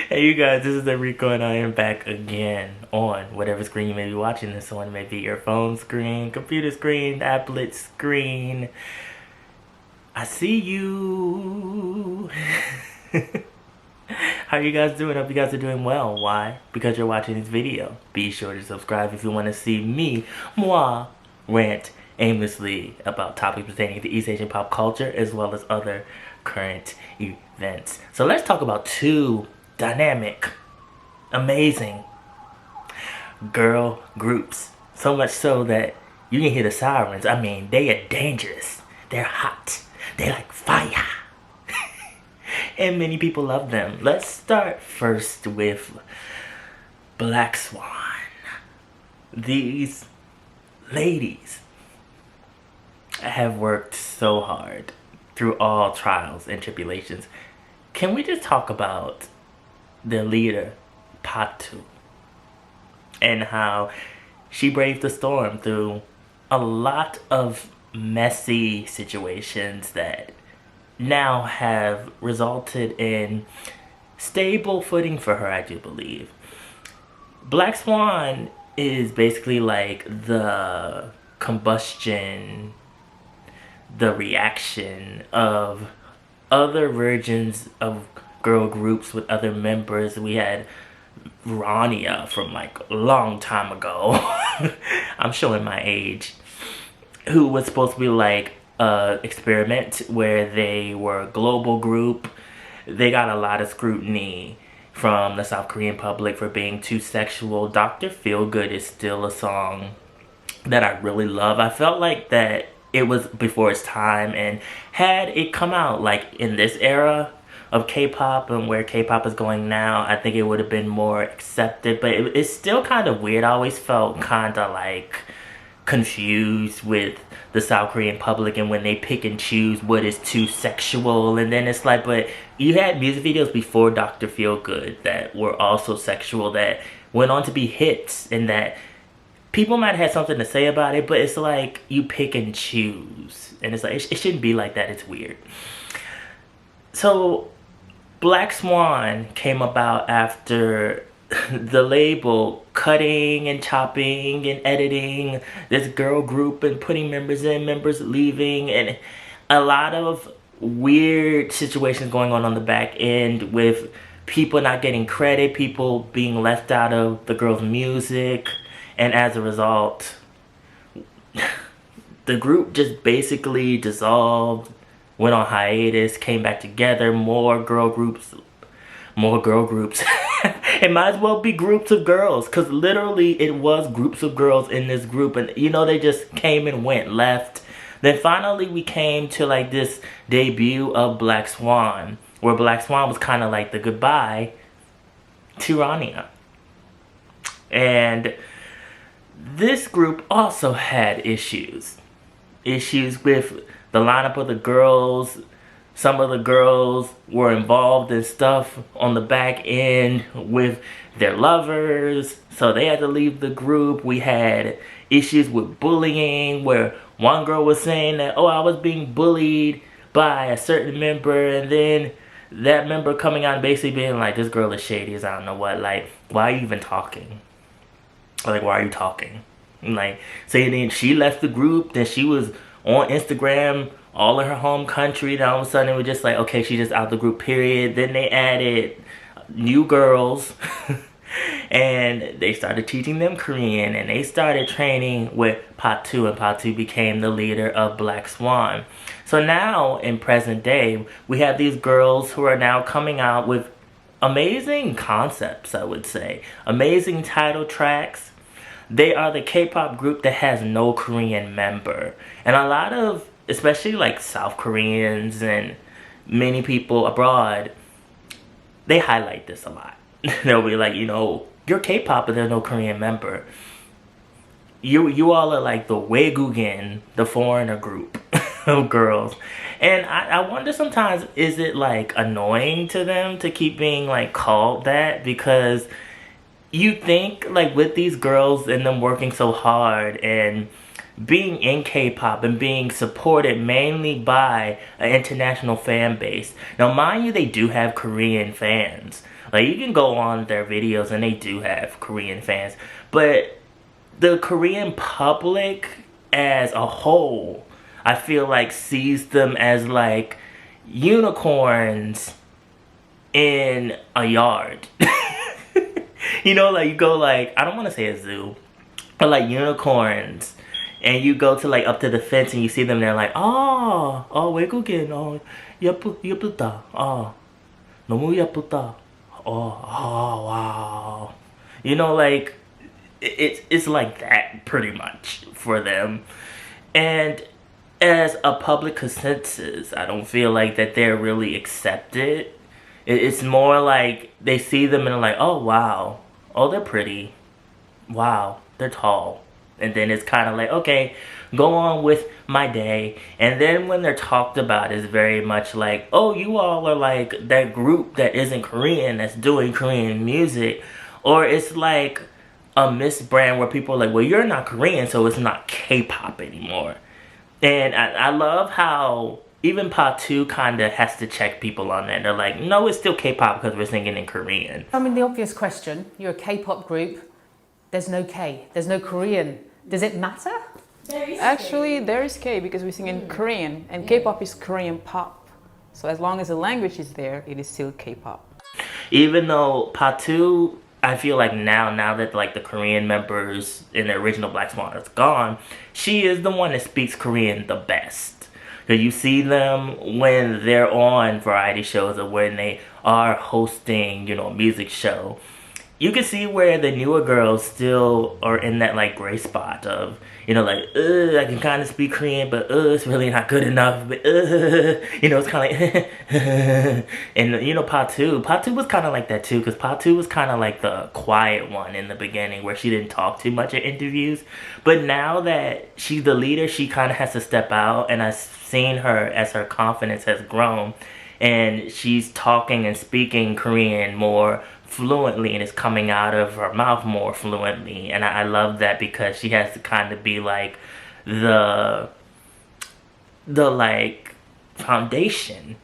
Hey you guys, this is Erico and I am back again on whatever screen you may be watching this on. It may be your phone screen, computer screen, tablet screen. I see you. How are you guys doing? Hope you guys are doing well. Why? Because you're watching this video. Be sure to subscribe if you want to see moi, rant aimlessly about topics pertaining to East Asian pop culture as well as other current events. So let's talk about two dynamic, amazing girl groups. So much so that you can hear the sirens. I mean, they are dangerous. They're hot. They're like fire. And many people love them. Let's start first with BLACKSWAN. These ladies have worked so hard through all trials and tribulations. Can we just talk about their leader, Patu, and how she braved the storm through a lot of messy situations that now have resulted in stable footing for her, I do believe. BLACKSWAN is basically like the combustion, the reaction of other versions of girl groups with other members. We had Rania from like a long time ago. I'm showing my age. Who was supposed to be like a experiment where they were a global group. They got a lot of scrutiny from the South Korean public for being too sexual. Dr. Feelgood is still a song that I really love. I felt like that it was before its time, and had it come out like in this era of K-pop and where K-pop is going now, I think it would have been more accepted. But it's still kind of weird. I always felt kind of like confused with the South Korean public and when they pick and choose what is too sexual. And then it's like, but you had music videos before Dr. Feelgood that were also sexual, that went on to be hits, and that people might have had something to say about it, but it's like you pick and choose, and it's like it shouldn't be like that. It's weird. So BLACKSWAN came about after the label cutting and chopping and editing this girl group and putting members in, members leaving, and a lot of weird situations going on the back end with people not getting credit, people being left out of the girls' music, and as a result, the group just basically dissolved, went on hiatus, came back together, more girl groups. It might as well be groups of girls, because literally it was groups of girls in this group, and you know, they just came and went, left. Then finally we came to like this debut of BLACKSWAN, where BLACKSWAN was kind of like the goodbye to Rania. And this group also had issues with the lineup of the girls. Some of the girls were involved in stuff on the back end with their lovers, so they had to leave the group. We had issues with bullying, where one girl was saying that, oh, I was being bullied by a certain member, and then that member coming out and basically being like, this girl is shady as I don't know what. Like, why are you even talking? Like, why are you talking? Like, saying then she left the group, then she was on Instagram all in her home country, then all of a sudden it was just like, okay, she's just out the group, period. Then they added new girls and they started teaching them Korean, and they started training with Patu, and Patu became the leader of BLACKSWAN. So now in present day, we have these girls who are now coming out with amazing concepts, I would say, amazing title tracks. They are the K-pop group that has no Korean member, and a lot of, especially like South Koreans and many people abroad, they highlight this a lot. They'll be like, you know, you're K-pop but there's no Korean member. You all are like the Wegugan, the foreigner group of girls. And I wonder sometimes, is it like annoying to them to keep being like called that? Because you think like with these girls and them working so hard and being in K-pop and being supported mainly by an international fan base. Now, mind you, they do have Korean fans. Like, you can go on their videos and they do have Korean fans. But the Korean public as a whole, I feel like sees them as like unicorns in a yard. You know, like you go like, I don't want to say a zoo, but like unicorns. And you go to like up to the fence and you see them, they're like, oh, 외국인, 예쁘다, 너무 예쁘다, wow. You know, like, it's like that pretty much for them. And as a public consensus, I don't feel like that they're really accepted. It's more like they see them and they're like, oh wow, oh they're pretty, wow, they're tall. And then it's kind of like, okay, go on with my day. And then when they're talked about, it's very much like, oh, you all are like that group that isn't Korean that's doing Korean music. Or it's like a misbrand where people are like, well, you're not Korean, so it's not K-pop anymore. And I love how even Pa2 kind of has to check people on that. They're like, no, it's still K-pop because we're singing in Korean. I mean, the obvious question, you're a K-pop group, there's no K, there's no Korean. Does it matter? Actually, there is K because we sing in Korean, and K-pop is Korean pop. So as long as the language is there, it is still K-pop. Even though Pa2, I feel like now that like the Korean members in the original Black Swan is gone, she is the one that speaks Korean the best. Because you see them when they're on variety shows or when they are hosting, you know, a music show. You can see where the newer girls still are in that like gray spot of, you know, like, I can kind of speak Korean, but it's really not good enough. But you know, it's kind of like, and you know, Pa2 was kind of like that too, because Pa2 was kind of like the quiet one in the beginning, where she didn't talk too much in interviews. But now that she's the leader, she kind of has to step out, and I've seen her as her confidence has grown, and she's talking and speaking Korean more fluently, and it's coming out of her mouth more fluently. And I love that, because she has to kind of be like the like foundation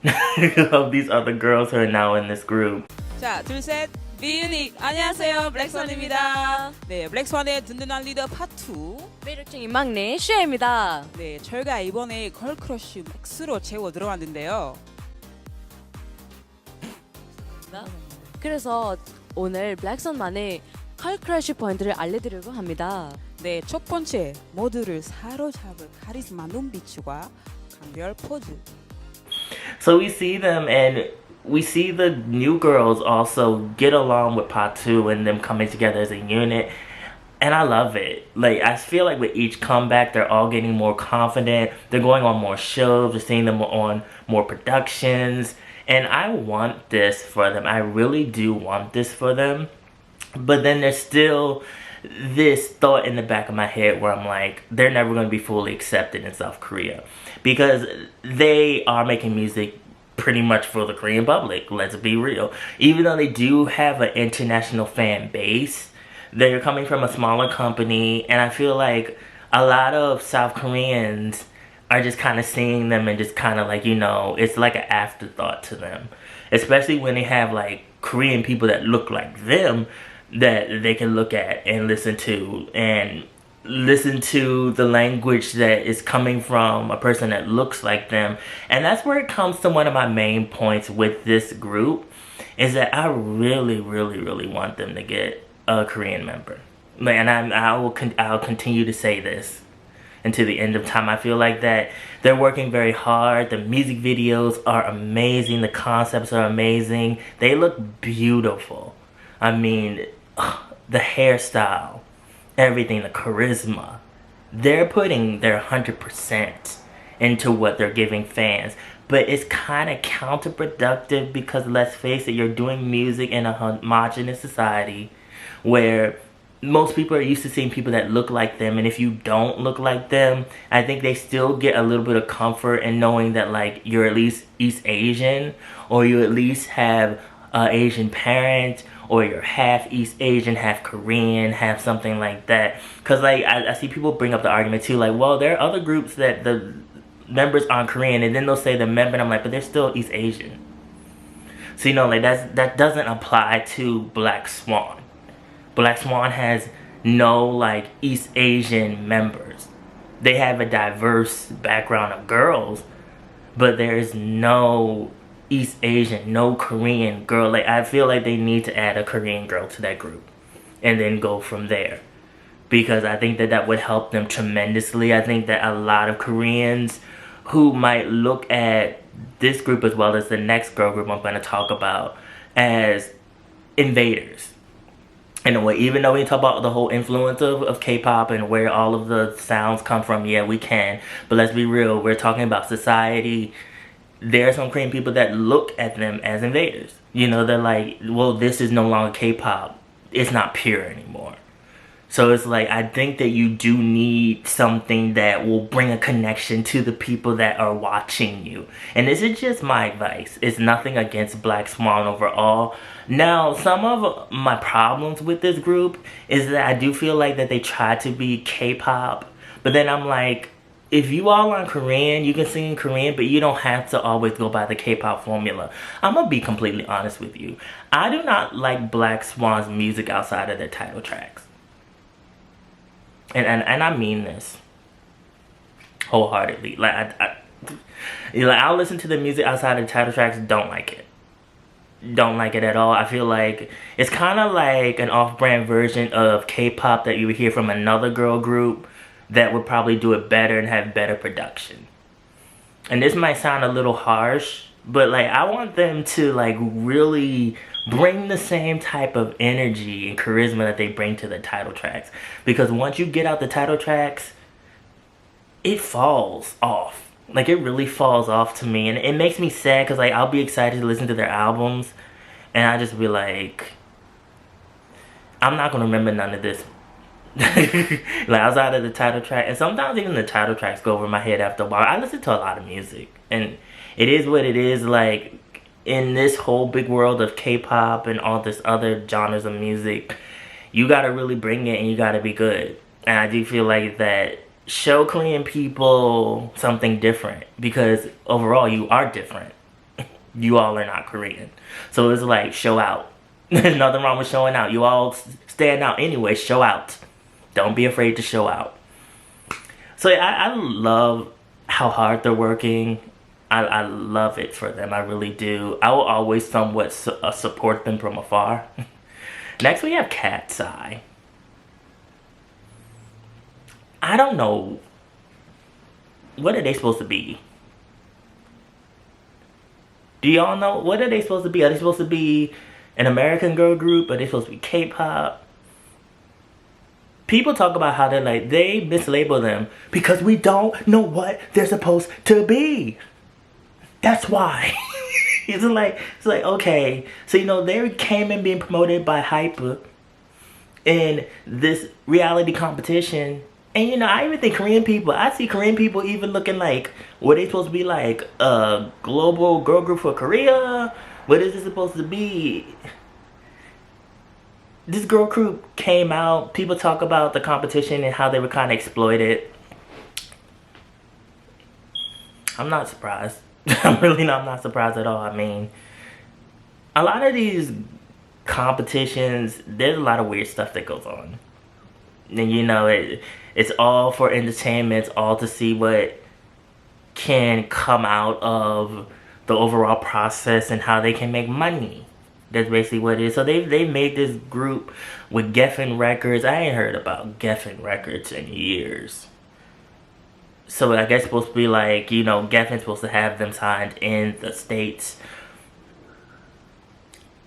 of these other girls who are now in this group. 자, 둘, 셋. 비유닉 안녕하세요, 블랙스완입니다. 네, 블랙스완의 든든한 리더 파2, 매력적인 막내 슈아입니다. 네, 저희가 이번에 걸크러쉬 맥스로 채워 들어왔는데요. 그래서 오늘 블랙스완만의 컬크러쉬 포인트를 알려드리려고 합니다. 네, 첫 번째, 모두를 사로잡을 카리스마 눈빛과 강렬 포즈. So we see them, and we see the new girls also get along with Pa2 and them coming together as a unit. And I love it. Like, I feel like with each comeback, they're all getting more confident. They're going on more shows. We're seeing them on more productions. And I want this for them. I really do want this for them. But then there's still this thought in the back of my head where I'm like, they're never going to be fully accepted in South Korea. Because they are making music pretty much for the Korean public. Let's be real. Even though they do have an international fan base, they're coming from a smaller company. And I feel like a lot of South Koreans are just kind of seeing them and just kind of like, you know, it's like an afterthought to them. Especially when they have like Korean people that look like them that they can look at and listen to the language that is coming from a person that looks like them. And that's where it comes to one of my main points with this group, is that I really, really, really want them to get a Korean member. And I'll continue to say this until the end of time. I feel like that they're working very hard. The music videos are amazing. The concepts are amazing. They look beautiful. I mean, the hairstyle, everything, the charisma. They're putting their 100% into what they're giving fans. But it's kind of counterproductive, because let's face it, you're doing music in a homogenous society where most people are used to seeing people that look like them, and if you don't look like them, I think they still get a little bit of comfort in knowing that like you're at least East Asian, or you at least have an Asian parent, or you're half East Asian, half Korean, half something like that. Because like I see people bring up the argument too, like, well, there are other groups that the members aren't Korean, and then they'll say the member, and I'm like, but they're still East Asian. So you know, like that doesn't apply to Black Swan. Black Swan has no like East Asian members. They have a diverse background of girls, but there's no East Asian, no Korean girl. Like, I feel like they need to add a Korean girl to that group and then go from there, because I think that would help them tremendously. I think that a lot of Koreans who might look at this group as well as the next girl group I'm going to talk about as invaders. In a way, even though we talk about the whole influence of K-pop and where all of the sounds come from, yeah, we can. But let's be real, we're talking about society. There are some Korean people that look at them as invaders. You know, they're like, well, this is no longer K-pop. It's not pure anymore. So it's like, I think that you do need something that will bring a connection to the people that are watching you. And this is just my advice. It's nothing against Black Swan overall. Now, some of my problems with this group is that I do feel like that they try to be K-pop. But then I'm like, if you all are Korean, you can sing in Korean, but you don't have to always go by the K-pop formula. I'm going to be completely honest with you. I do not like Black Swan's music outside of their title tracks. And I mean this wholeheartedly. Like, I'll listen to the music outside of the title tracks, don't like it. Don't like it at all. I feel like it's kind of like an off-brand version of K-pop that you would hear from another girl group that would probably do it better and have better production. And this might sound a little harsh, but like, I want them to like really bring the same type of energy and charisma that they bring to the title tracks. Because once you get out the title tracks, it falls off. Like, it really falls off to me. And it makes me sad because like, I'll be excited to listen to their albums, and I just be like, I'm not going to remember none of this. Like, outside of the title track. And sometimes even the title tracks go over my head after a while. I listen to a lot of music, and it is what it is. Like, in this whole big world of K-pop and all this other genres of music, you gotta really bring it and you gotta be good. And I do feel like that show Korean people something different, because overall you are different. You all are not Korean. So it's like, show out. There's nothing wrong with showing out. You all stand out anyway, show out. Don't be afraid to show out. So I love how hard they're working. I love it for them. I really do. I will always somewhat support them from afar. Next we have KATSEYE. I don't know. What are they supposed to be? Do y'all know? What are they supposed to be? Are they supposed to be an American girl group? Are they supposed to be K-pop? People talk about how they're like, they mislabel them because we don't know what they're supposed to be. That's why. It's like, okay. So, you know, they came in being promoted by Hyper in this reality competition. And, you know, I even think Korean people, I see Korean people even looking like, what are they supposed to be like? A global girl group for Korea? What is it supposed to be? This girl group came out. People talk about the competition and how they were kind of exploited. I'm not surprised. I'm not surprised at all. I mean, a lot of these competitions, there's a lot of weird stuff that goes on. And you know, it's all for entertainment. It's all to see what can come out of the overall process and how they can make money. That's basically what it is. So they made this group with Geffen Records. I ain't heard about Geffen Records in years. So I guess it's supposed to be like, you know, Geffen's supposed to have them signed in the States.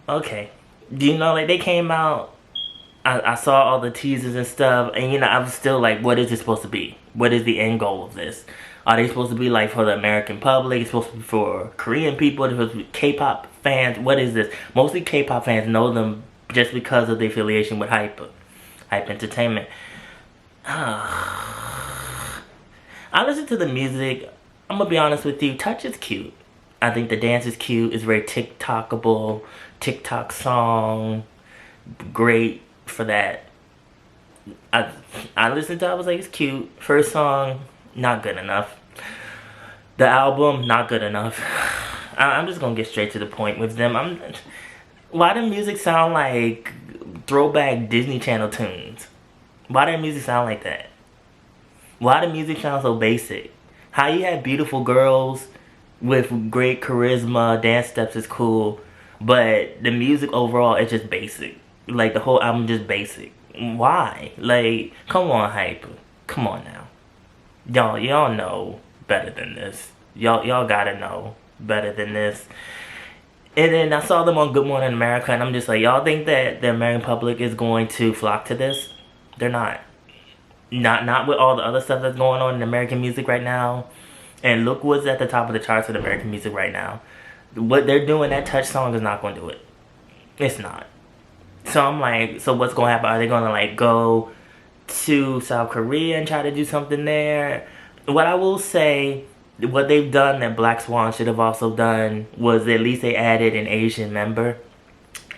Okay. Do you know, like, they came out, I saw all the teasers and stuff, and, you know, I was still like, what is it supposed to be? What is the end goal of this? Are they supposed to be, like, for the American public? It's supposed to be for Korean people? It's supposed to be K-pop fans? What is this? Mostly K-pop fans know them just because of the affiliation with Hype Entertainment. I listen to the music. I'm gonna be honest with you. Touch is cute. I think the dance is cute. It's very TikTokable. TikTok song. great for that. I listened to it, I was like, it's cute. First song, not good enough. The album, not good enough. I'm just gonna get straight to the point with them. Why does music sound like throwback Disney Channel tunes? Why does music sound like that? Why does music sound so basic? How you have beautiful girls with great charisma, dance steps is cool, but the music overall is just basic. Like, the whole album just basic. Why? Like, come on, hype. Come on now. Y'all know better than this. Y'all gotta know better than this. And then I saw them on Good Morning America, and I'm just like, y'all think that the American public is going to flock to this? They're not. Not with all the other stuff that's going on in American music right now. And look what's at the top of the charts with American music right now. What they're doing, that touch song is not going to do it. It's not. So I'm like, so what's going to happen? Are they going to like go to South Korea and try to do something there? What I will say, what they've done that Black Swan should have also done was at least they added an Asian member.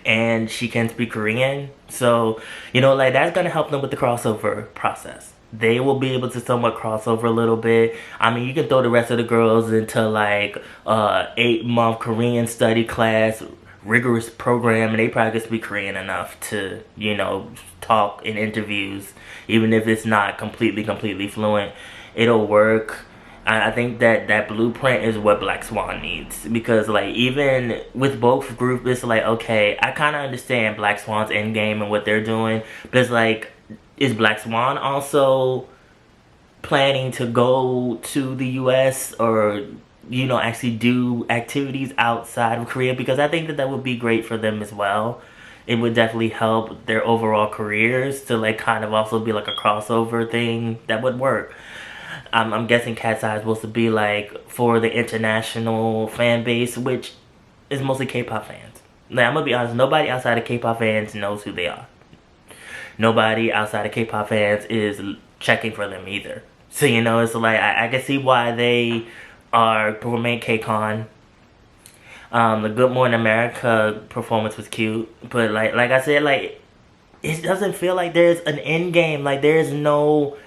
And she can speak Korean. So, you know, like, that's going to help them with the crossover process. They will be able to somewhat cross over a little bit. I mean, you can throw the rest of the girls into, like, 8-month Korean study class, rigorous program, and they probably can speak Korean enough to, you know, talk in interviews. Even if it's not completely fluent, it'll work. I think that blueprint is what Black Swan needs. Because, like, even with both groups, it's like, okay, I kind of understand Black Swan's end game and what they're doing. But it's like, is Black Swan also planning to go to the U.S. or, you know, actually do activities outside of Korea? Because I think that would be great for them as well. It would definitely help their overall careers to, like, kind of also be like a crossover thing that would work. I'm guessing KATSEYE is supposed to be like for the international fan base, which is mostly K-pop fans. Now, I'm gonna be honest, nobody outside of K-pop fans knows who they are. Nobody outside of K-pop fans is checking for them either. So, you know, it's like, I can see why they are performing KCON. The Good Morning America performance was cute, but like I said, like, it doesn't feel like there's an end game. Like, there's no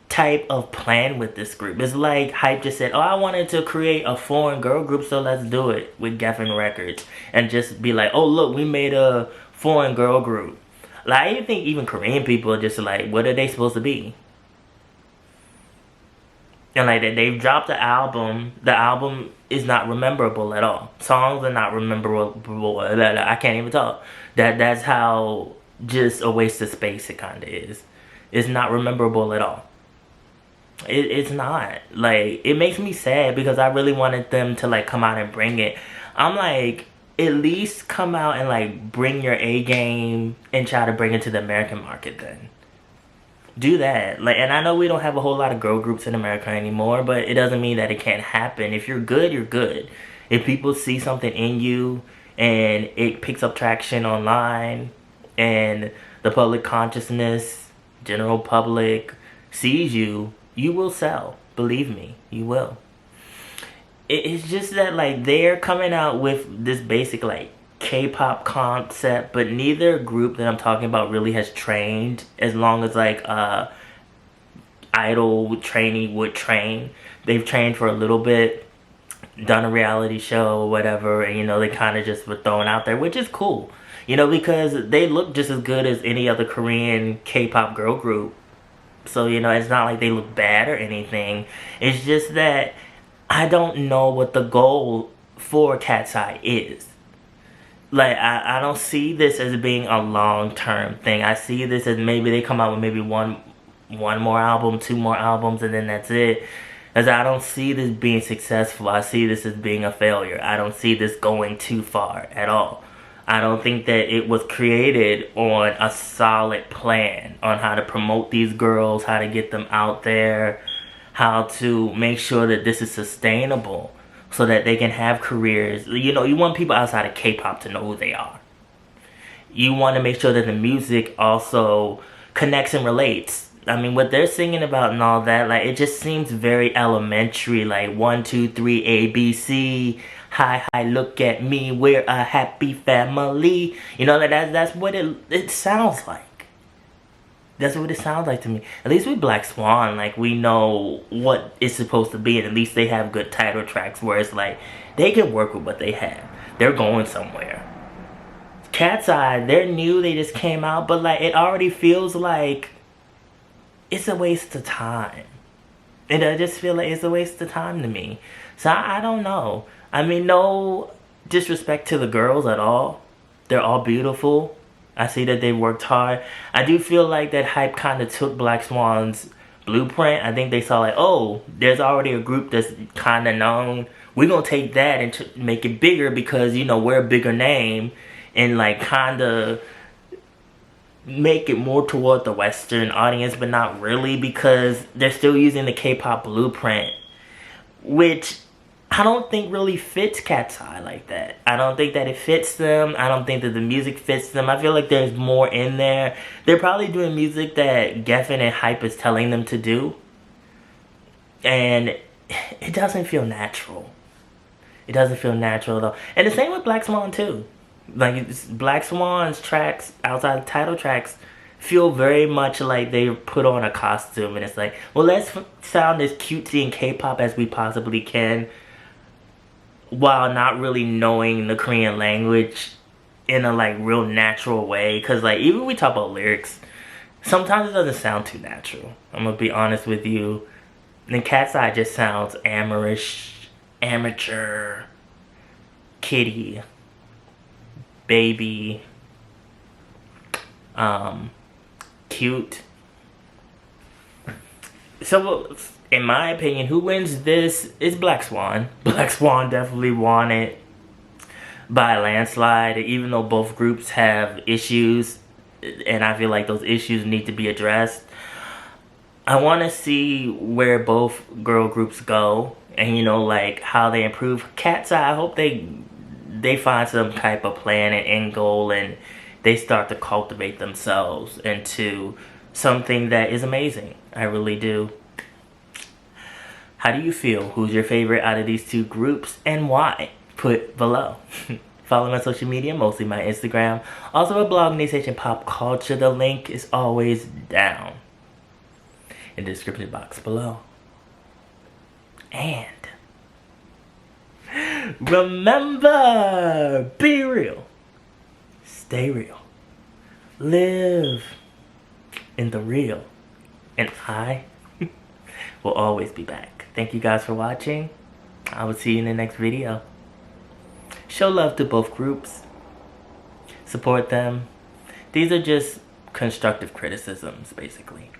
type of plan with this group. It's like Hype just said, oh, I wanted to create a foreign girl group, so let's do it with Geffen Records. And just be like, oh, look, we made a foreign girl group. Like, I even think even Korean people are just like, what are they supposed to be? And like, they've dropped the album. The album is not rememberable at all. Songs are not rememberable. I can't even talk. That's how just a waste of space it kind of is. It's not rememberable at all. It's not. Like, it makes me sad because I really wanted them to, like, come out and bring it. I'm like, at least come out and, like, bring your A game and try to bring it to the American market then. Do that. Like, and I know we don't have a whole lot of girl groups in America anymore, but it doesn't mean that it can't happen. If you're good, you're good. If people see something in you and it picks up traction online and the public consciousness, general public sees you, you will sell. Believe me, you will. It's just that, like, they're coming out with this basic, like, K-pop concept, but neither group that I'm talking about really has trained as long as, like, idol trainee would train. They've trained for a little bit, done a reality show or whatever, and, you know, they kind of just were thrown out there, which is cool. You know, because they look just as good as any other Korean K-pop girl group. So, you know, it's not like they look bad or anything. It's just that I don't know what the goal for KATSEYE is. Like, I don't see this as being a long-term thing. I see this as maybe they come out with maybe one more album, 2 more albums, and then that's it. As I don't see this being successful. I see this as being a failure. I don't see this going too far at all. I don't think that it was created on a solid plan on how to promote these girls, how to get them out there, how to make sure that this is sustainable so that they can have careers. You know, you want people outside of K-pop to know who they are. You want to make sure that the music also connects and relates. I mean, what they're singing about and all that, like, it just seems very elementary, like 1, 2, 3, A, B, C. Hi, hi, look at me, we're a happy family. You know, that's what it sounds like. That's what it sounds like to me. At least with Black Swan, like, we know what it's supposed to be, and at least they have good title tracks where it's like, they can work with what they have. They're going somewhere. KATSEYE, they're new, they just came out, but like, it already feels like it's a waste of time. I just feel like it's a waste of time to me. So I don't know. I mean, no disrespect to the girls at all. They're all beautiful. I see that they worked hard. I do feel like that hype kind of took Black Swan's blueprint. I think they saw like, oh, there's already a group that's kind of known. We're going to take that and make it bigger because, you know, we're a bigger name. And like kind of make it more toward the Western audience, but not really, because they're still using the K-pop blueprint, which I don't think really fits KATSEYE like that. I don't think that it fits them. I don't think that the music fits them. I feel like there's more in there. They're probably doing music that Geffen and Hype is telling them to do, and it doesn't feel natural. It doesn't feel natural at all. And the same with Black Swan too. Like, Black Swan's tracks, outside the title tracks, feel very much like they put on a costume, and it's like, well, let's sound as cutesy and K-pop as we possibly can, while not really knowing the Korean language in a like real natural way. Cause like, even when we talk about lyrics, sometimes it doesn't sound too natural. I'm gonna be honest with you. And KATSEYE just sounds amateurish, amateur, kiddie, baby, cute. So in my opinion, who wins this is Black Swan. Black Swan definitely won it by a landslide, even though both groups have issues, and I feel like those issues need to be addressed. I want to see where both girl groups go, and you know, like how they improve. KATSEYE, I hope they find some type of plan and end goal, and they start to cultivate themselves into something that is amazing. I really do. How do you feel? Who's your favorite out of these two groups, and why? Put below. Follow me on social media, mostly my Instagram. Also a blog, Nation Pop Culture. The link is always down in the description box below. And remember, be real, stay real, live in the real, and I will always be back. Thank you guys for watching. I will see you in the next video. Show love to both groups. Support them. These are just constructive criticisms, basically.